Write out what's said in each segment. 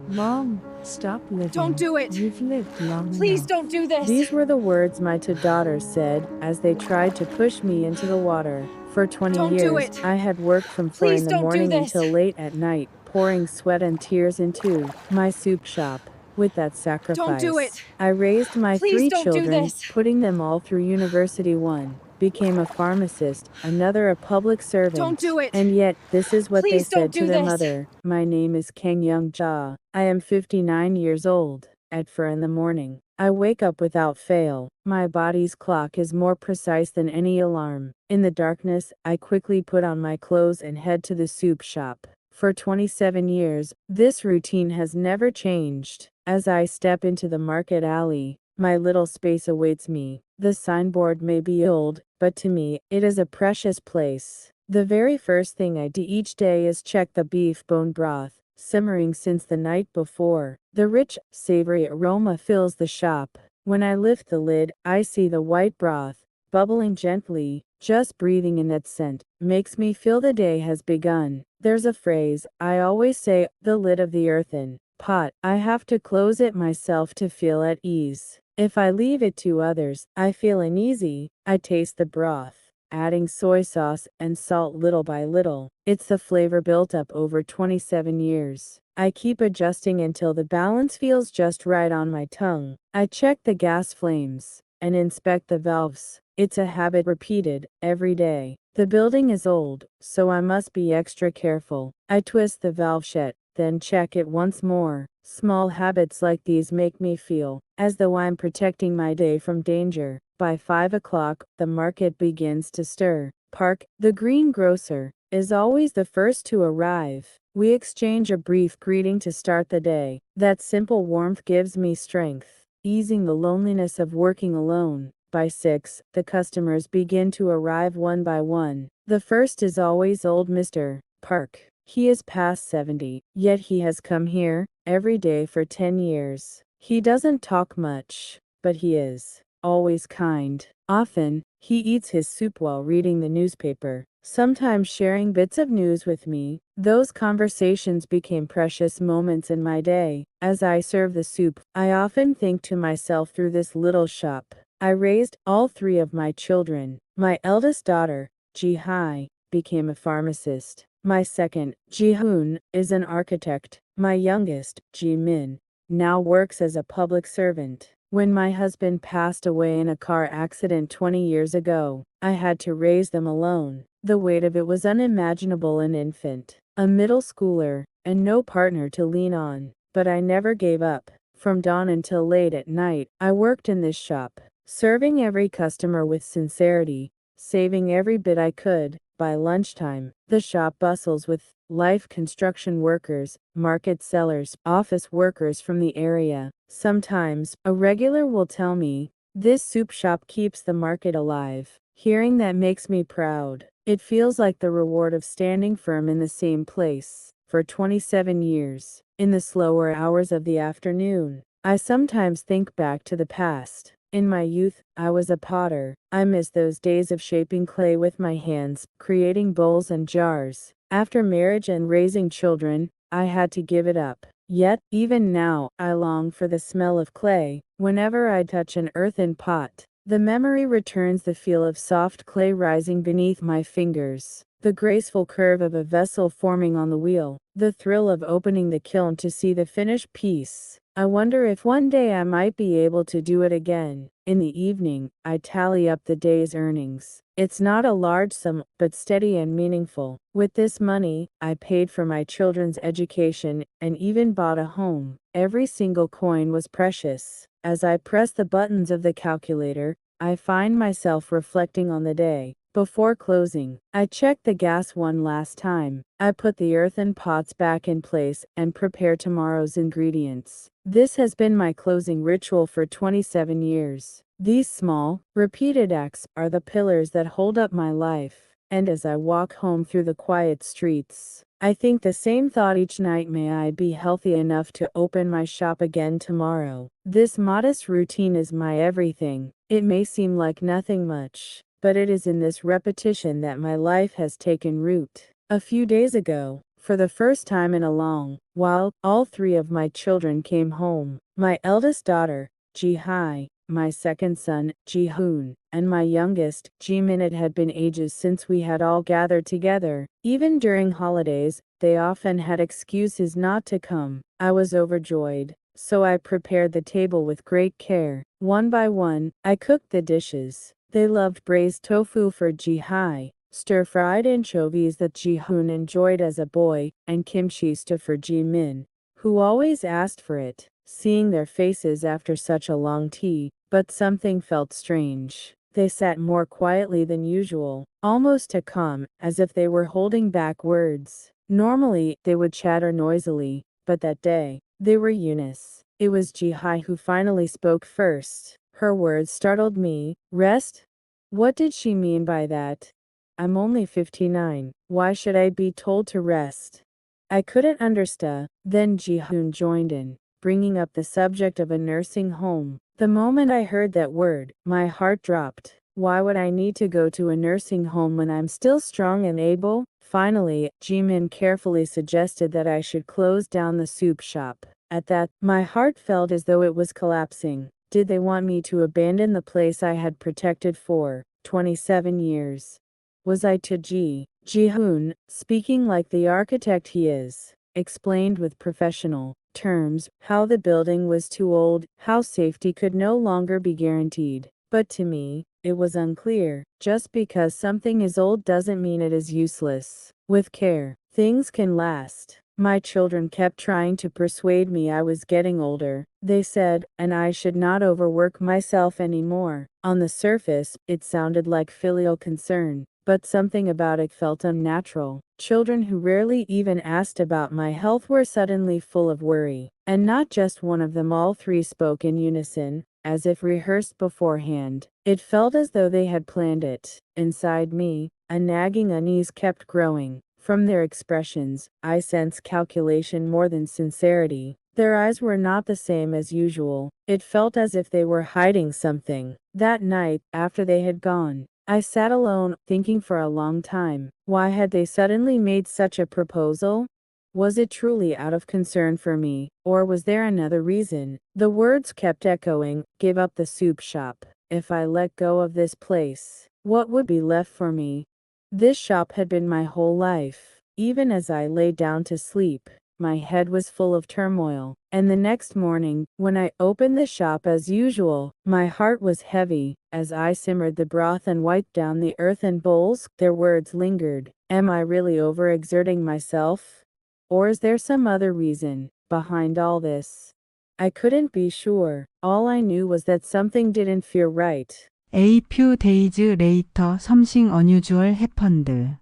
Mom, stop Don't living. do it! You've lived long Please enough. don't do this! These were the words my two daughters said as they tried to push me into the water. For 20 Don't do years, it! I had worked from 4 Please in the don't do morning this! until late at night, pouring sweat and tears into my soup shop. With that Don't do sacrifice, it! I raised my Please 3 don't do children, this! putting them all through university. One became a pharmacist, another a public Don't servant. do it! And yet, this is what they Please don't said to do their this! mother. My name is Kang Young Ja. I am 59 years old. At 4 in the morning, I wake up without fail. My body's clock is more precise than any alarm. In the darkness, I quickly put on my clothes and head to the soup shop. For 27 years, this routine has never changed. As I step into the market alley, my little space awaits me. The signboard may be old, but to me, it is a precious place. The very first thing I do each day is check the beef bone broth, simmering since the night before. The rich, savory aroma fills the shop. When I lift the lid, I see the white broth, bubbling gently. Just breathing in that scent makes me feel the day has begun. There's a phrase I always say, the lid of the earthen pot. I have to close it myself to feel at ease. If I leave it to others, I feel uneasy. I taste the broth, adding soy sauce and salt little by little. It's the flavor built up over 27 years. I keep adjusting until the balance feels just right on my tongue. I check the gas flames and inspect the valves. It's a habit repeated every day. The building is old, so I must be extra careful. I twist the valve shut, then check it once more. Small habits like these make me feel as though I'm protecting my day from danger. By 5 o'clock, the market begins to stir. Park, the greengrocer, is always the first to arrive. We exchange a brief greeting to start the day. That simple warmth gives me strength, easing the loneliness of working alone. By 6, the customers begin to arrive one by one. The first is always old Mr. Park. He is past 70, yet he has come here every day for 10 years. He doesn't talk much, but he is always kind. Often, he eats his soup while reading the newspaper, sometimes sharing bits of news with me. Those conversations became precious moments in my day. As I serve the soup, I often think to myself through this little shop. I raised all 3 of my children. My eldest daughter, Ji-hai, became a pharmacist. My second, Ji-hoon, is an architect. My youngest, Ji-min, now works as a public servant. When my husband passed away in a car accident 20 years ago, I had to raise them alone. The weight of it was unimaginable. An infant, a middle schooler, and no partner to lean on. But I never gave up. From dawn until late at night, I worked in this shop, serving every customer with sincerity, saving every bit I could. By lunchtime, the shop bustles with life construction workers, market sellers, office workers from the area. Sometimes, a regular will tell me, "This soup shop keeps the market alive." Hearing that makes me proud. It feels like the reward of standing firm in the same place for 27 years. In the slower hours of the afternoon, I sometimes think back to the past. In my youth, I was a potter. I miss those days of shaping clay with my hands, creating bowls and jars. After marriage and raising children, I had to give it up. Yet, even now, I long for the smell of clay. Whenever I touch an earthen pot, the memory returns, the feel of soft clay rising beneath my fingers, the graceful curve of a vessel forming on the wheel, the thrill of opening the kiln to see the finished piece. I wonder if one day I might be able to do it again. In the evening, I tally up the day's earnings. It's not a large sum, but steady and meaningful. With this money, I paid for my children's education and even bought a home. Every single coin was precious. As I press the buttons of the calculator, I find myself reflecting on the day. Before closing, I check the gas one last time. I put the earthen pots back in place and prepare tomorrow's ingredients. This has been my closing ritual for 27 years. These small, repeated acts are the pillars that hold up my life. And as I walk home through the quiet streets, I think the same thought each night: may I be healthy enough to open my shop again tomorrow. This modest routine is my everything. It may seem like nothing much, but it is in this repetition that my life has taken root. A few days ago, for the first time in a long while, all three of my children came home. My eldest daughter, Ji-hai, my second son, Ji-hoon, and my youngest, Ji-min. It had been ages since we had all gathered together. Even during holidays, they often had excuses not to come. I was overjoyed, so I prepared the table with great care. One by one, I cooked the dishes. They loved braised tofu for Ji-hai, stir-fried anchovies that Ji-hoon enjoyed as a boy, and kimchi stew for Ji-min, who always asked for it. Seeing their faces after such a long tea, but something felt strange. They sat more quietly than usual, almost too calm, as if they were holding back words. Normally, they would chatter noisily, but that day, they were Eunice. It was Ji-hai who finally spoke first. Her words startled me. Rest? What did she mean by that? I'm only 59. Why should I be told to rest? I couldn't understand. Then Ji-hoon joined in, bringing up the subject of a nursing home. The moment I heard that word, my heart dropped. Why would I need to go to a nursing home when I'm still strong and able? Finally, Ji-min carefully suggested that I should close down the soup shop. At that, my heart felt as though it was collapsing. Did they want me to abandon the place I had protected for 27 years? Was I to Ji-hoon, speaking like the architect he is, explained with professional terms how the building was too old, how safety could no longer be guaranteed. But to me, it was unclear. Just because something is old doesn't mean it is useless. With care, things can last. My children kept trying to persuade me I was getting older, they said, and I should not overwork myself anymore. On the surface, it sounded like filial concern, but something about it felt unnatural. Children who rarely even asked about my health were suddenly full of worry. And not just one of them, all three spoke in unison, as if rehearsed beforehand. It felt as though they had planned it. Inside me, a nagging unease kept growing. From their expressions, I sensed calculation more than sincerity. Their eyes were not the same as usual. It felt as if they were hiding something. That night, after they had gone, I sat alone, thinking for a long time. Why had they suddenly made such a proposal? Was it truly out of concern for me, or was there another reason? The words kept echoing. Give up the soup shop. If I let go of this place, what would be left for me? This shop had been my whole life. Even as I lay down to sleep, my head was full of turmoil. And the next morning, when I opened the shop as usual, my heart was heavy. As I simmered the broth and wiped down the earthen bowls, their words lingered. Am I really overexerting myself? Or is there some other reason behind all this? I couldn't be sure. All I knew was that something didn't feel right. A few days later, something unusual happened.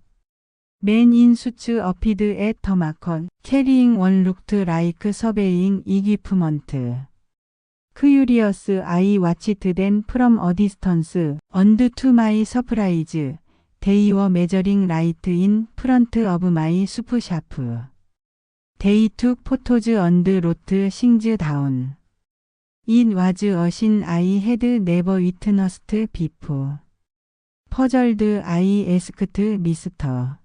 Men in suits appeared at the market, carrying what looked like surveying equipment. Curious, I watched them from a distance, and to my surprise, they were measuring right in front of my soup shop. They took photos and wrote things down. It was a scene I had never witnessed before. Puzzled, I asked Mr.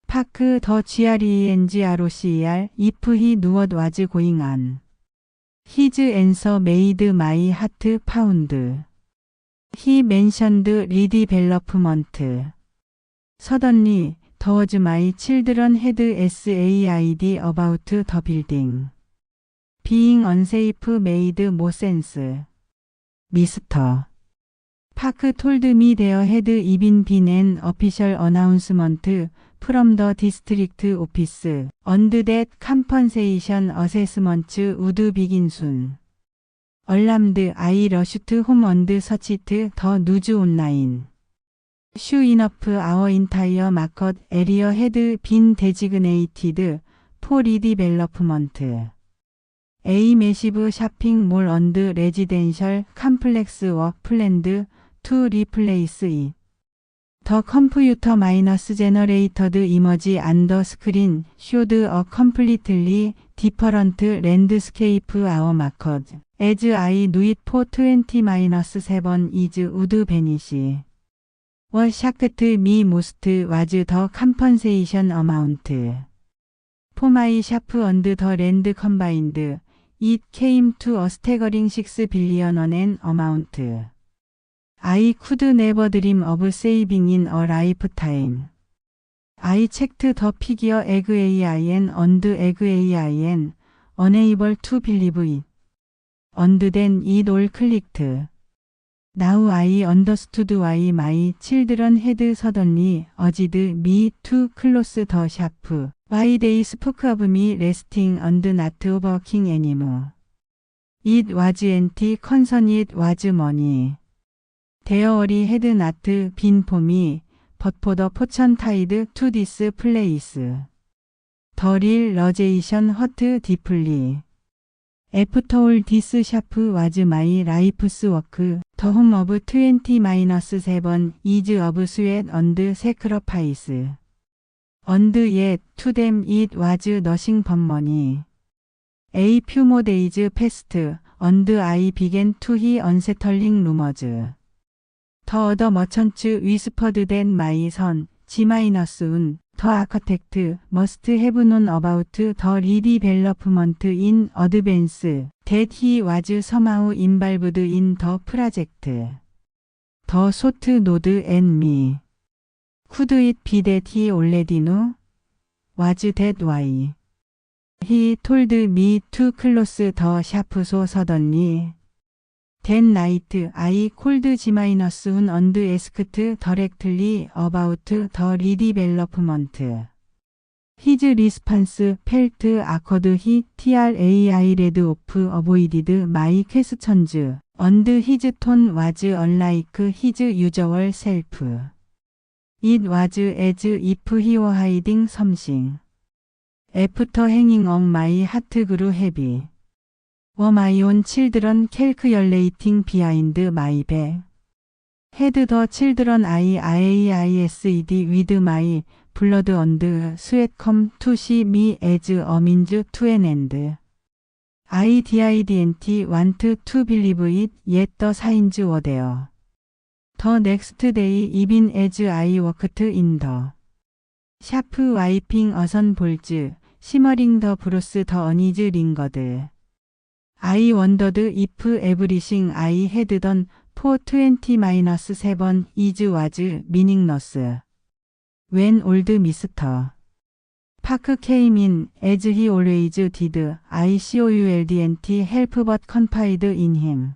Park, the GRENGROCR, if he knew what was going on. His answer made my heart pound. He mentioned redevelopment. Suddenly, towards my children had SAID about the building. Being unsafe made more sense. Mr. Park told me there had even been an official announcement from the district office, and that compensation assessments would begin soon. Alarmed, I rushed home and searched the news online. Sure enough, our entire market area had been designated for redevelopment. A massive shopping mall and residential complex were planned to replace it. The computer-generated image on the screen showed a completely different landscape our market. As I knew it for 20-7 years would vanish. What shocked me most was the compensation amount. For my shop and the land combined, it came to a staggering 6 billion on an amount. I could never dream of saving in a lifetime. I checked the figure again and again, unable to believe it. And then it all clicked. Now I understood why my children had suddenly urged me to close the shop, why they spoke of me resting and not working anymore. It wasn't concern, it was money. Their worry had not been for me, but for the fortune tied to this place. The realization hurt deeply. After all, this shop was my life's work, the home of 20-7 years of sweat and sacrifice. And yet, to them it was nothing but money. A few more days passed, and I began to hear unsettling rumors. The other merchants whispered that my son, G-Un, the architect, must have known about the redevelopment in advance, that he was somehow involved in the project. The thought gnawed at me. Could it be that he already knew? Was that why? He told me to close the shop so suddenly. That night, I called G-Un and asked directly about the redevelopment. His response felt awkward. He read off, avoided my questions, and his tone was unlike his usual self. It was as if he were hiding something. After hanging on, my heart grew heavy. Were my own children calculating behind my back? Had the children I asked with my blood and sweat come to see me as a means to an end? I didn't want to believe it, yet the signs were there. The next day, even as I worked in the shop wiping ozone balls, shimmering the bruise, the unease lingered. I wondered if everything I had done for 20-7 years was meaningless. When old Mr. Park came in, as he always did, I couldn't help but confide in him.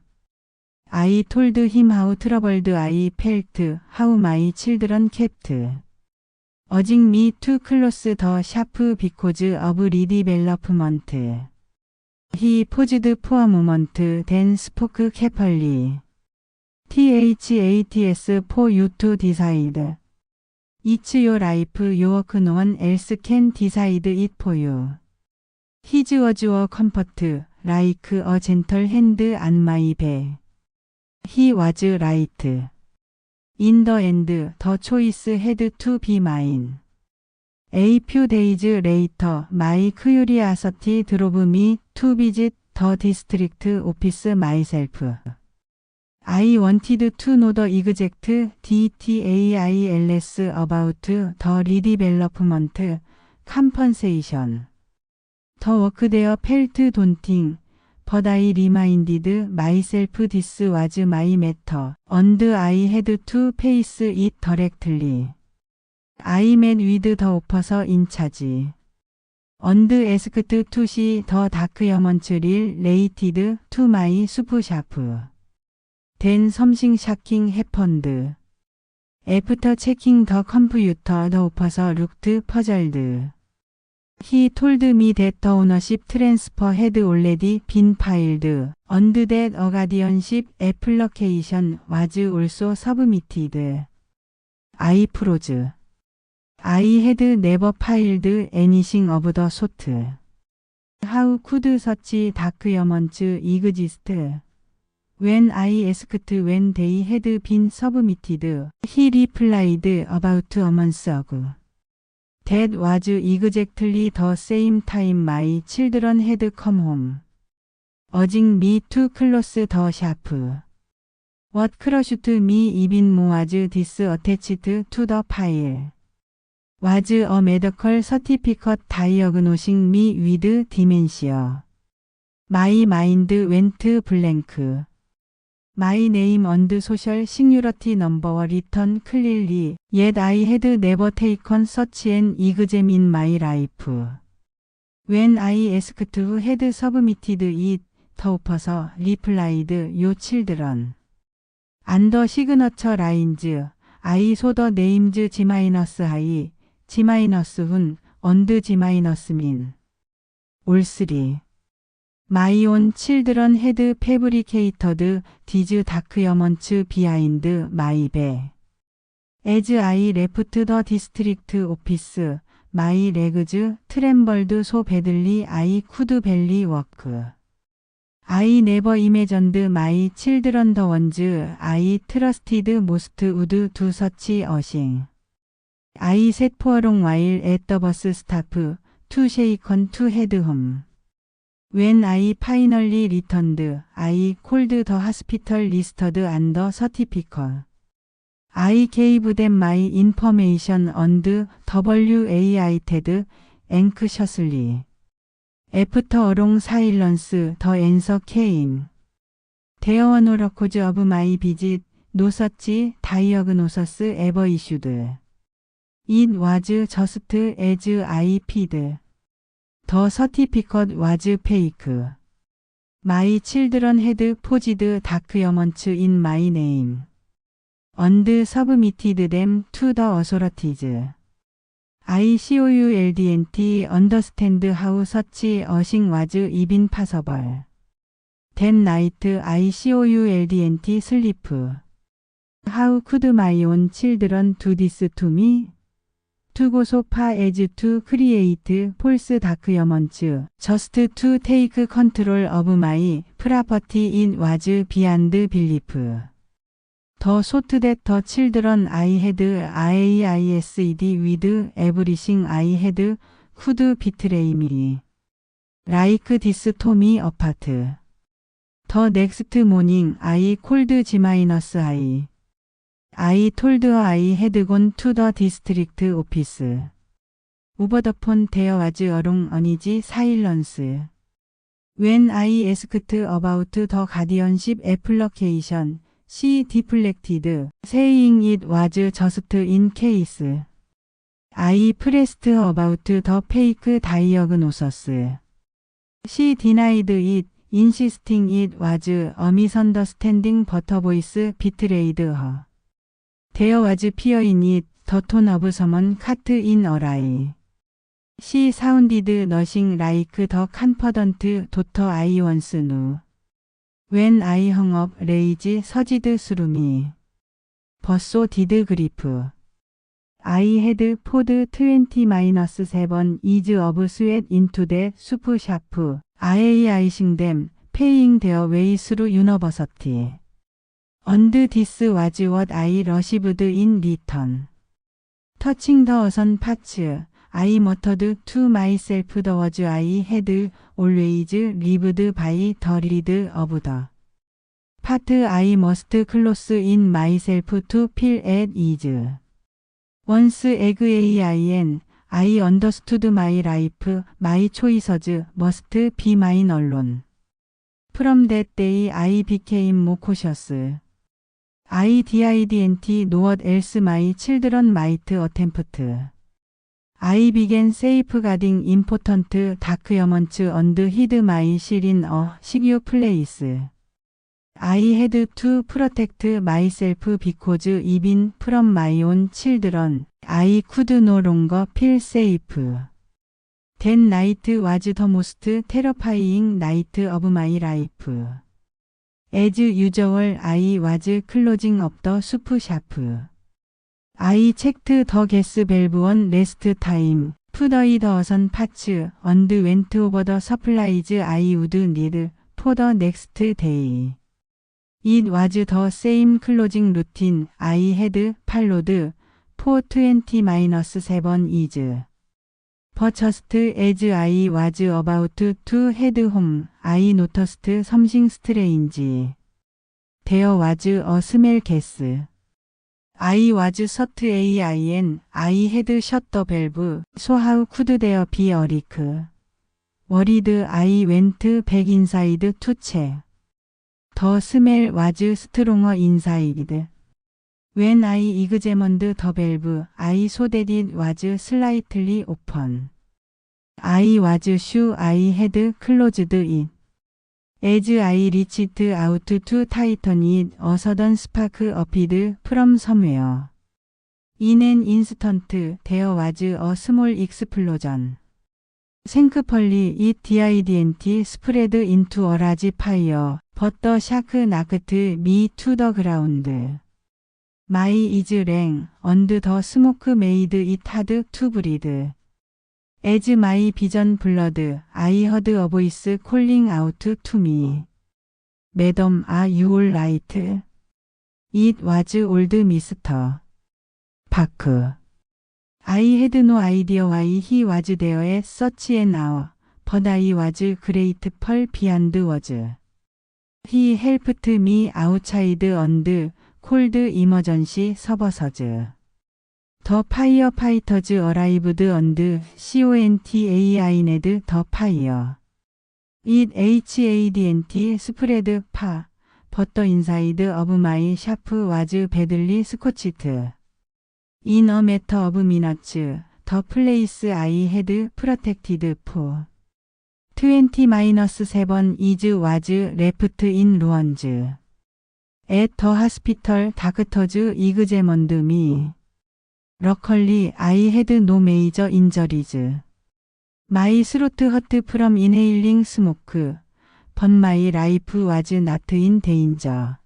I told him how troubled I felt, how my children kept urging me to close the shop because of redevelopment. He paused for a moment, then spoke carefully. THATS for you to decide. It's your life, your work, no one else can decide it for you. His words were comfort, like a gentle hand on my back. He was right. In the end, the choice had to be mine. A few days later, my curiosity drove me to visit the district office myself. I wanted to know the exact details about the redevelopment compensation. The work there felt daunting, but I reminded myself this was my matter, and I had to face it directly. I met with the officer in charge, and asked to see the documents related to my soup shop. Then something shocking happened. After checking the computer, the officer looked puzzled. He told me that the ownership transfer had already been filed, and that a guardianship application was also submitted. I froze. I had never filed anything of the sort. How could such documents exist? When I asked when they had been submitted, he replied about a month ago. That was exactly the same time my children had come home, urging me to close the shop. What crushed me even more was this attached to the file. was a medical certificate diagnosing me with dementia. My mind went blank. My name and social security number written clearly, yet I had never taken such an exam in my life. When I asked who had submitted it, the officer replied, "Your children." And the signature lines, I saw the names G-I, G-hun, and G-min. All three. My own children had fabricated these documents behind my back. As I left the district office, my legs trembled so badly I could barely walk. I never imagined my children, the ones I trusted most, would do such a thing. I sat for a long while at the bus stop, too shaken to head home. When I finally returned, I called the hospital listed and the certificate. I gave them my information and waited anxiously. After a long silence, the answer came. There were no records of my visit, no such diagnosis ever issued. It was just as I feared. The certificate was fake. My children had forged documents in my name and submitted them to the authorities. I couldn't understand how such a thing was even possible. That night I couldn't sleep. How could my own children do this to me? To go so far as to create false documents just to take control of my property, it was beyond belief. The thought that the children I had AISED with everything I had could betray me like this tore me apart. The next morning I called G-I. I told her I had gone to the district office. Over the phone there was a long uneasy silence. When I asked about the guardianship application, she deflected, saying it was just in case. I pressed her about the fake diagnosis. She denied it, insisting it was a misunderstanding, but a voice betrayed her. There was fear in it, the tone of someone caught in a lie. She sounded nothing like the confident daughter I once knew. When I hung up, rage surged through me. But so did grief. I had poured 20-7 years of sweat into that soup shop, IAIing them, paying their way through university. And this was what I received in return. Touching the ocean parts, I muttered to myself the words I had always lived by, the lead of the part I must close in myself to feel at ease. Once again, I understood my life, my choices must be mine alone. From that day I became more cautious. I didn't know what else my children might attempt. I began safeguarding important documents and hid my shit in a secure place. I had to protect myself because even from my own children, I could no longer feel safe. That night was the most terrifying night of my life. As usual, I was closing up the soup shop. I checked the gas valve one last time, put away the ocean parts, and went over the supplies I would need for the next day. It was the same closing routine I had followed for 20-7 years. But just as I was about to head home, I noticed something strange. There was a smell gas. I was shut AIN, I had shut the valve, so how could there be a leak? Worried I went back inside to check. The smell was stronger inside. When I examined the valve, I saw that it was slightly open. I was sure I had closed it. As I reached out to tighten it, a sudden spark appeared from somewhere. In an instant, there was a small explosion. Thankfully, it didn't spread into a large fire, but the shock knocked me to the ground. My eyes rang, and the smoke made it hard to breathe. As my vision blurred, I heard a voice calling out to me. Madam, are you all right? It was old Mr. Park. I had no idea why he was there at such an hour, but I was grateful beyond words. He helped me outside and called emergency services. The firefighters arrived and contained the fire. It hadn't spread far, but the inside of my shop was badly scorched. In a matter of minutes, the place I had protected for 20-7 is was left in ruins. At the hospital, doctors examined me. Luckily, I had no major injuries. My throat hurt from inhaling smoke, but my life was not in danger.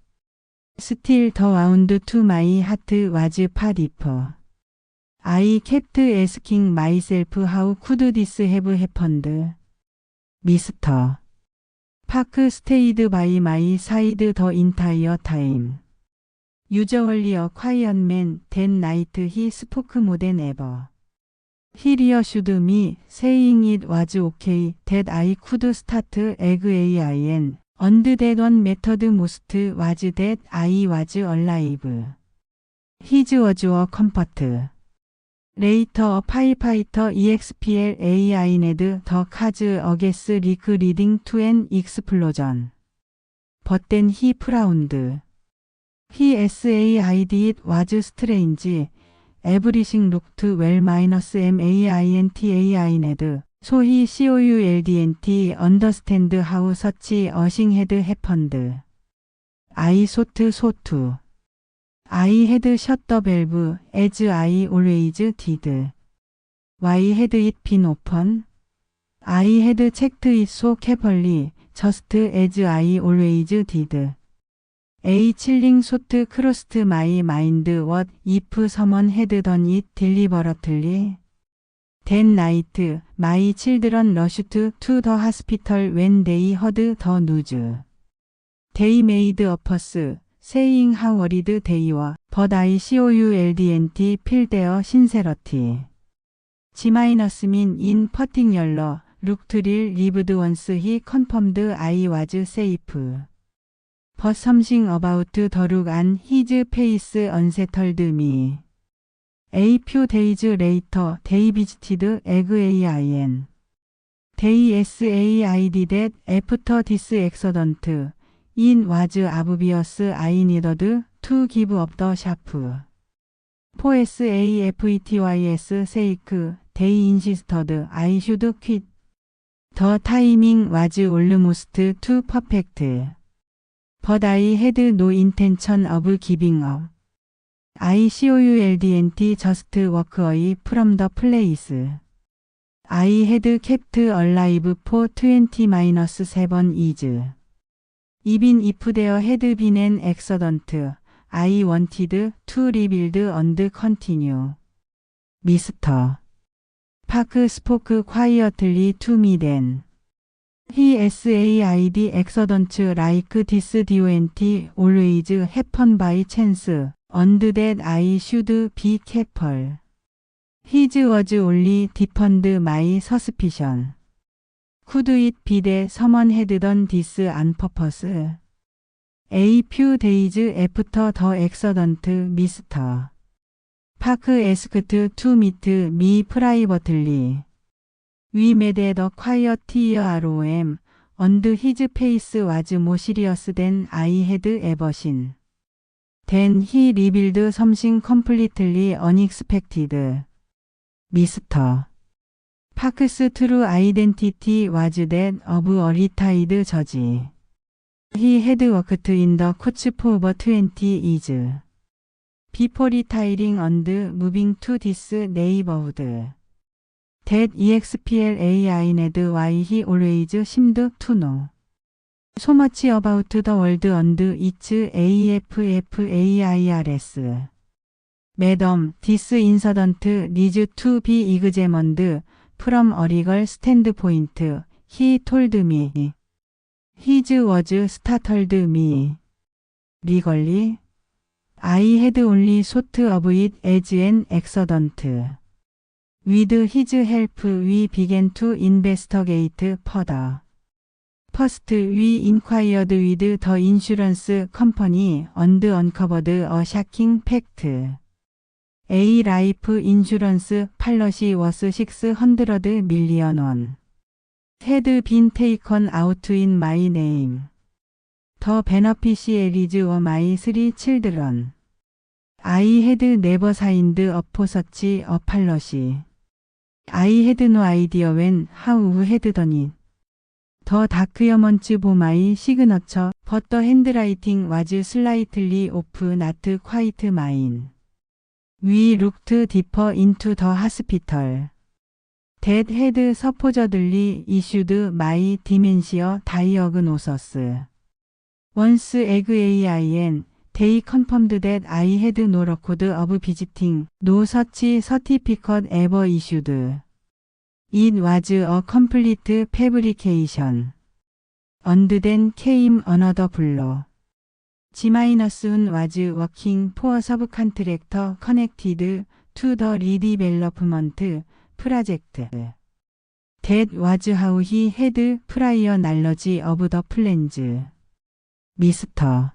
Still, the wound to my heart was far deeper. I kept asking myself, how could this have happened? Mr. Park stayed by my side the entire time. Usually a quiet man, that night he spoke more than ever. He reassured me, saying it was okay, that I could start again, and that one mattered most was that I was alive. His words were comfort. Later, a firefighter explained the cause a gas leak leading to an explosion. But then he frowned. He said it was strange. Everything looked well minus maintained. So he couldn't understand how such a thing had happened. I thought too. I had shut the valve, as I always did. Why had it been open? I had checked it so carefully, just as I always did. A chilling thought crossed my mind. What if someone had done it deliberately? That night, my children rushed to the hospital when they heard the news. They made a fuss, saying how worried they were, but I couldn't feel their sincerity. G-min in particular looked relieved once he confirmed I was safe. But something about the look on his face unsettled me. A few days later, they visited AIN. They said that after this accident, it was obvious I needed to give up the shop. For SAFETY's sake, they insisted I should quit. The timing was almost too perfect. But I had no intention of giving up. I couldn't just walk away from the place. I had kept alive for 20-7 years. Even if there had been an accident, I wanted to rebuild and continue. Mr. Park spoke quietly to me then. He said accidents like this don't always happen by chance, and that I should be careful. His words only deepened my suspicion. Could it be that someone had done this on purpose? A few days after the accident, Mr. Park asked to meet me privately. We met at a quiet room, and his face was more serious than I had ever seen. Then he revealed something completely unexpected. Mr. Park's true identity was that of a retired judge. He had worked in the courts for over 20 years before retiring and moving to this neighborhood. That explained why he always seemed to know so much about the world and its affairs. Madam, this incident needs to be examined from a legal standpoint, he told me. His words startled me. Legally? I had only thought of it as an accident. With his help, we began to investigate further. First, we inquired with the insurance company and uncovered a shocking fact. A life insurance policy worth 600 million won had been taken out in my name. The beneficiaries were my 3 children. I had never signed up for such a policy. I had no idea when, how who had done it. The documents bore my signature, but the handwriting was slightly off, not quite mine. We looked deeper into the hospital that had supposedly issued my dementia diagnosis. Once examined, they confirmed that I had no record of visiting, no such certificate ever issued. It was a complete fabrication. And then came another blow. G-1 was working for a subcontractor connected to the redevelopment project. That was how he had prior knowledge of the plans. Mr.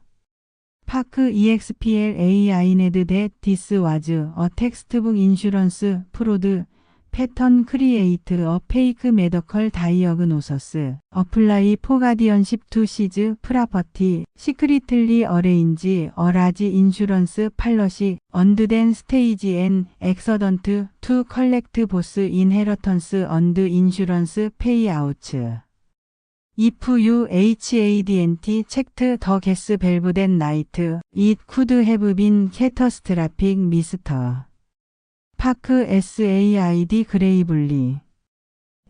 Park explained that this was a textbook insurance fraud pattern create a fake medical diagnosis, apply for guardianship to seize property, secretly arrange a large insurance policy, and then stage an accident to collect both inheritance and insurance payouts. If you hadn't checked the gas valve that night, it could have been catastrophic, Mr. Park said gravely.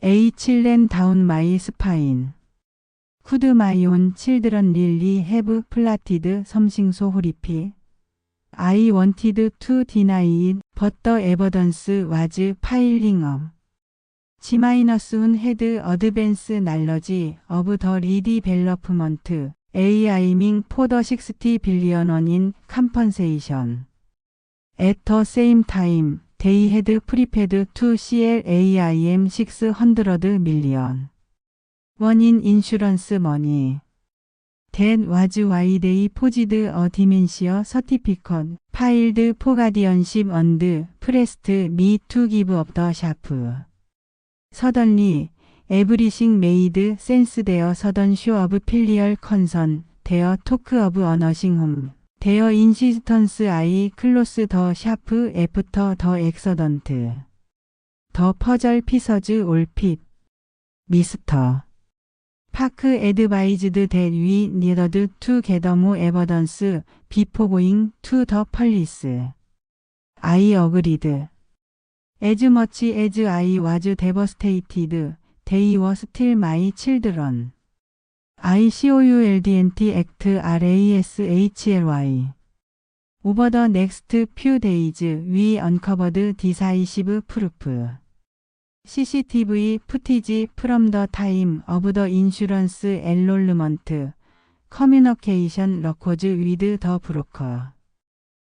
A chill ran down my spine. Could my own children really have plotted something so horrific? I wanted to deny it, but the evidence was piling up. G-1 had advanced knowledge of the redevelopment, aiming for the 60 billion won in compensation. At the same time, they had prepared to sell AIM 600 million won in insurance money. That was why they forged a dementia certificate, filed for guardianship and pressed me to give up the shop. Suddenly, everything made sense. Their sudden show of filial concern, their talk of a nursing home, their insistence I close the shop after the accident. The puzzle pieces all fit. Mr. Park advised that we needed to gather more evidence before going to the police. I agreed. As much as I was devastated, they were still my children. I couldn't act rashly. Over the next few days, we uncovered decisive proof. CCTV footage from the time of the insurance enrollment, communication records with the broker,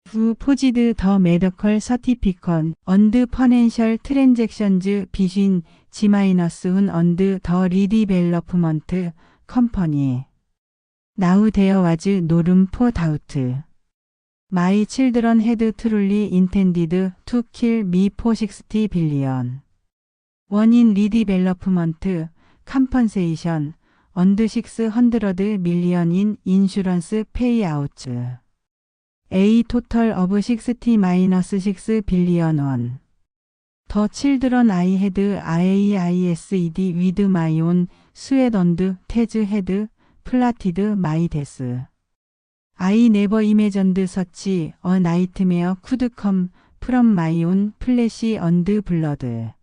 who forged the medical certificate, and financial transactions between G-1 and the redevelopment company. Now there was no room for doubt. My children had truly intended to kill me for 60 billion. One in redevelopment, compensation, and 600 million in insurance payouts. A total of 60-6 billion won. The children I had AISED with my own sweat and tears had plotted my death. I never imagined such a nightmare could come from my own flesh and blood.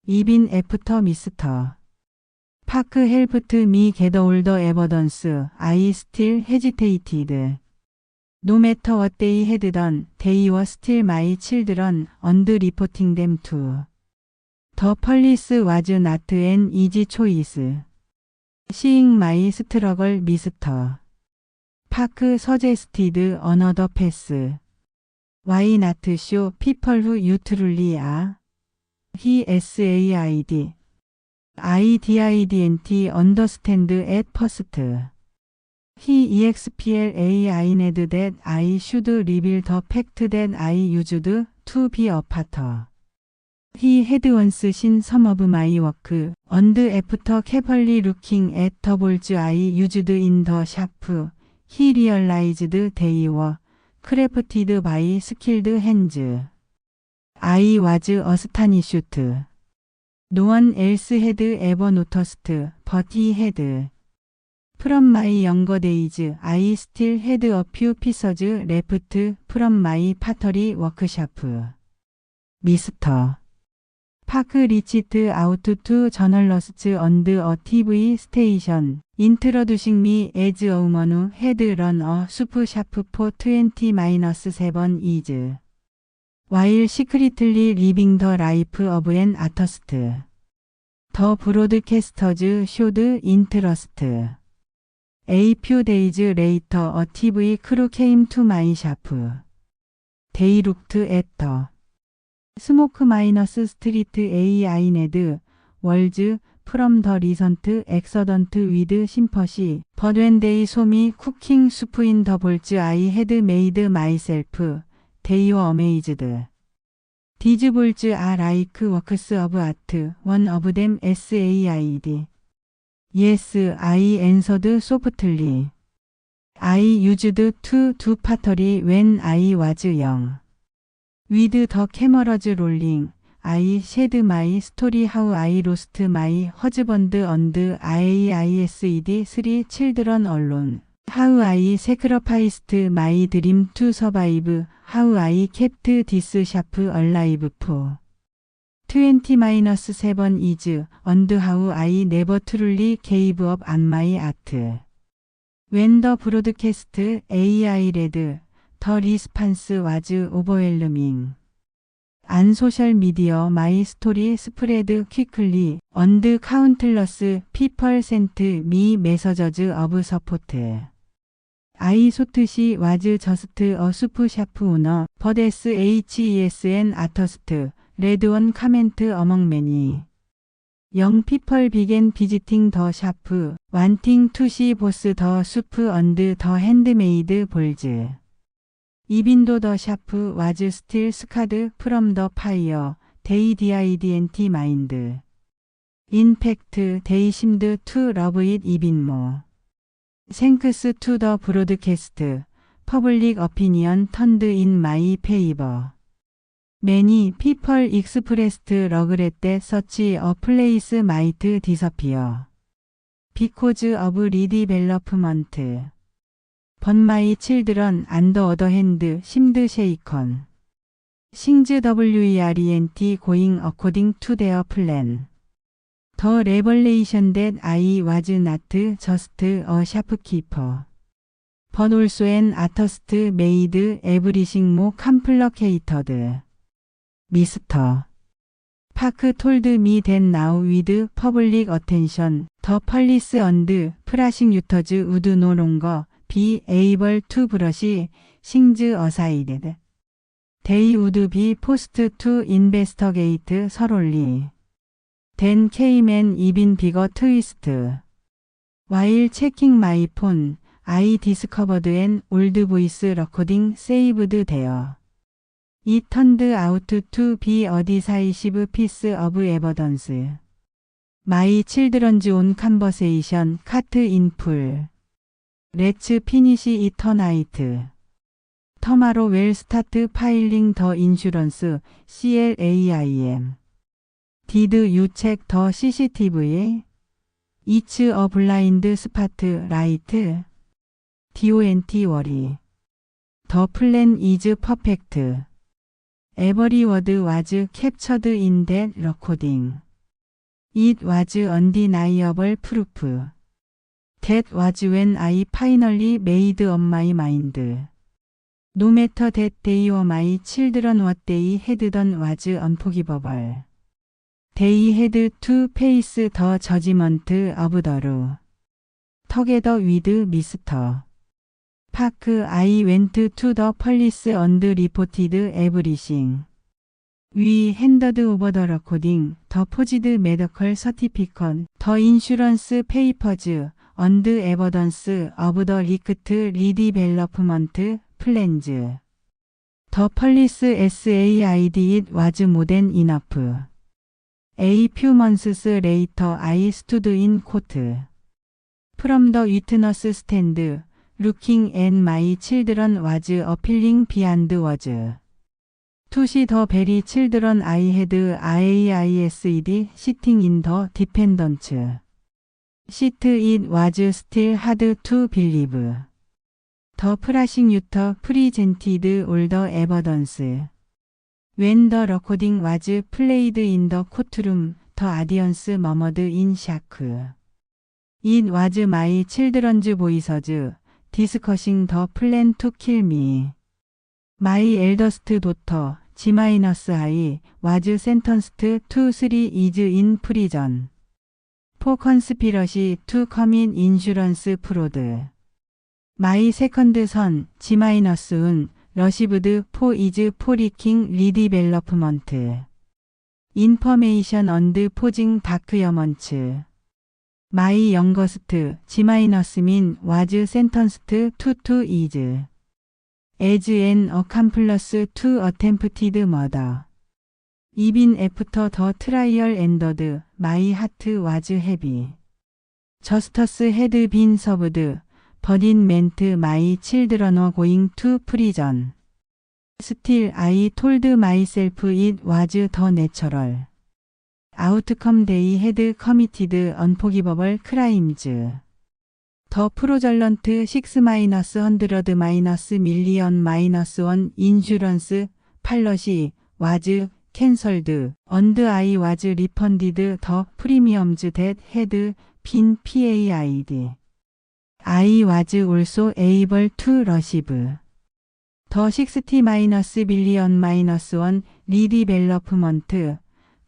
Even after Mr. Park helped me get all the evidence, I still hesitated. No matter what they had done, they were still my children and reporting them to. The police was not an easy choice. Seeing my struggle, Mr. Park suggested another path. Why not show people who you truly are? He said. I didn't understand at first. He explained that I should reveal the fact that I used to be a potter. He had once seen some of my work, and after carefully looking at the balls I used in the shop, he realized they were crafted by skilled hands. I was astonished. No one else had ever noticed, but he had. From my younger days, I still had a few pieces left from my pottery workshop. Mr. Park reached out to journalists on a TV station, introducing me as a woman who had run a soup shop for 20-7 years, while secretly living the life of an artist. The broadcasters showed interest. A few days later, a TV crew came to my shop. They looked at the Smoke-Street AINED words from the recent accident with sympathy, but when they saw me cooking soup in the bowls I had made myself, they were amazed. These bowls are like works of art, one of them said. Yes, I answered softly. I used to do pottery when I was young. With the cameras rolling, I shared my story how I lost my husband and AISED 3 children alone. How I sacrificed my dream to survive, how I kept this shop alive for 20-7 years, and how I never truly gave up on my art. When the broadcast AI read, the response was overwhelming. On social media, my story spread quickly, and countless people sent me messages of support. I thought she was just a soup shop owner, but SHESN artist, read one comment among many. Young people began visiting the shop, wanting to see both the soup and the handmade bowls. Even though the shop was still scarred from the fire, they didn't mind. In fact, they seemed to love it even more. Thanks to the broadcast, public opinion turned in my favor. Many people expressed regret that such a place might disappear because of redevelopment. But my children, on the other hand, seemed shaken. Things weren't going according to their plan. The revelation that I was not just a shopkeeper, but also an artist made everything more complicated. Mr. Park told me that now with public attention, the police and prosecutors would no longer be able to brush things aside. They would be forced to investigate thoroughly. Then came an even bigger twist. While checking my phone, I discovered an old voice recording saved there. It turned out to be a decisive piece of evidence. My children's own conversation cut in full. Let's finish it tonight. Tomorrow we'll start filing the insurance CLAIM. Did you check the CCTV? It's a blind spot, right? Don't worry. The plan is perfect. Every word was captured in that recording. It was undeniable proof. That was when I finally made up my mind. No matter that they were my children, what they had done was unforgivable. They had to face the judgment of the law. Together with Mr. Park, I went to the police and reported everything. We handed over the recording, the forged medical certificate, the insurance papers, and evidence of the leaked redevelopment plans. The police SAID it was more than enough. A few months later I stood in court. From the witness stand, looking at my children was appealing beyond words. To see the very children I had IAISED sitting in the defendant's seat, it was still hard to believe. The prosecutor presented all the evidence. When the recording was played in the courtroom, the audience murmured in shock. It was my children's voices discussing the plan to kill me. My eldest daughter, G-I, was sentenced to 3 years in prison for conspiracy to commit insurance fraud. My second son, G-Un, received 4 years for leaking redevelopment information and forging documents. My youngest, G-Min, was sentenced to 2 years as an accomplice to attempted murder. Even after the trial ended, my heart was heavy. Justice had been served, but it meant my children were going to prison. Still, I told myself it was the natural outcome. They had committed unforgivable crimes. The fraudulent 6-100-1 insurance policy was cancelled, and I was refunded the premiums that had been paid. I was also able to receive the 60-1 redevelopment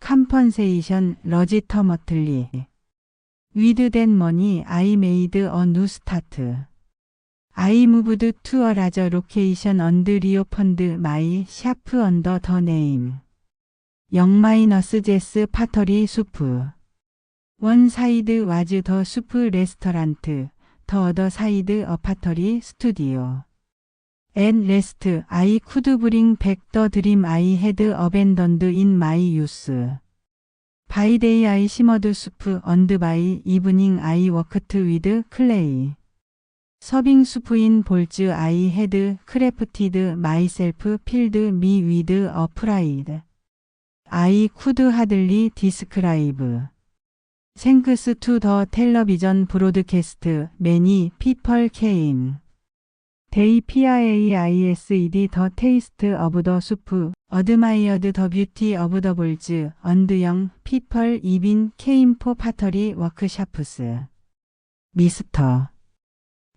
compensation legitimately. With that money, I made a new start. I moved to a larger location and reopened my shop under the name Young-Jess Pottery Soup. One side was the soup restaurant, the other side a pottery studio. At last, I could bring back the dream I had abandoned in my youth. By day I simmered soup and by evening I worked with clay. Serving soup in bowls I had crafted myself filled me with a pride I could hardly describe. Thanks to the television broadcast, many people came. They praised the taste of the soup, admired the beauty of the bowls, and young people even came for pottery workshops. Mr.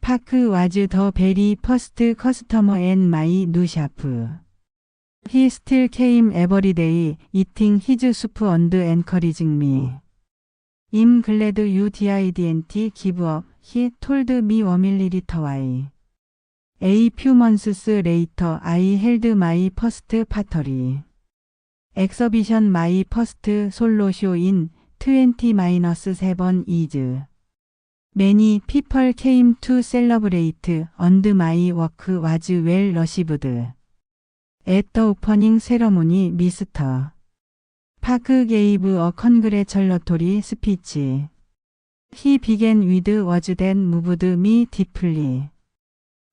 Park was the very first customer at my new shop. He still came every day, eating his soup and encouraging me. I'm glad you didn't give up, he told me warmly later. A few months later, I held my first pottery exhibition, my first solo show in 20-7 years. Many people came to celebrate and my work was well received. At the opening ceremony, Mr. Park gave a congratulatory speech. He began with words that moved me deeply.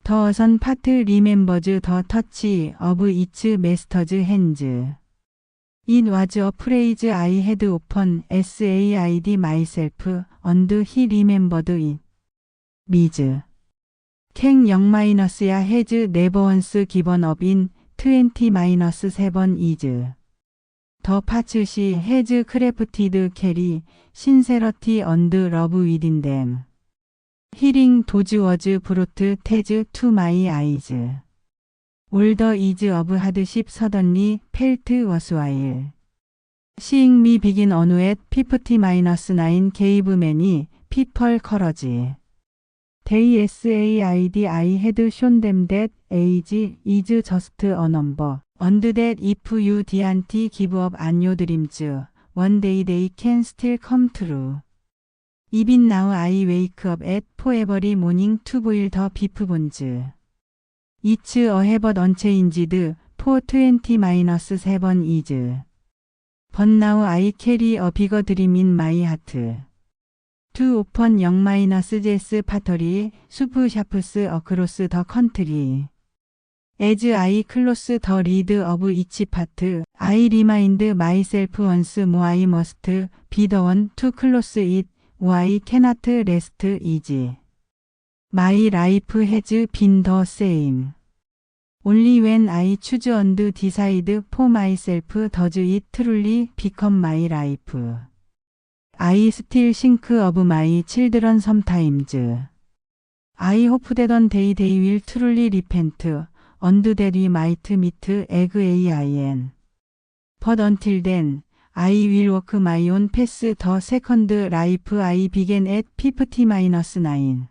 The son part remembers the touch of its master's hands. It was a phrase I had often said myself, and he remembered it. Ms. Kang Young-ya has never once given up in 20-7 years. The parts she has crafted carry sincerity and love within them. Hearing those words brought tears to my eyes. All the ease of hardship suddenly felt worthwhile. Seeing me begin anew at 50-9 gave many people courage. They said I had shown them that age is just a number, and that if you didn't give up on your dreams, one day they can still come true. Even now I wake up at 4 every morning to boil the beef bones. It's a habit unchanged for 20-7 years. But now I carry a bigger dream in my heart. To open young-jazz pottery soup shops across the country. As I close the lid of each pot, I remind myself once more I must be the one to close it, or I cannot rest easy. My life has been the same. Only when I choose and decide for myself does it truly become my life. I still think of my children sometimes. I hope that one day they will truly repent, and that we might meet again. But until then, I will walk my own path, the second life I began at 50-9.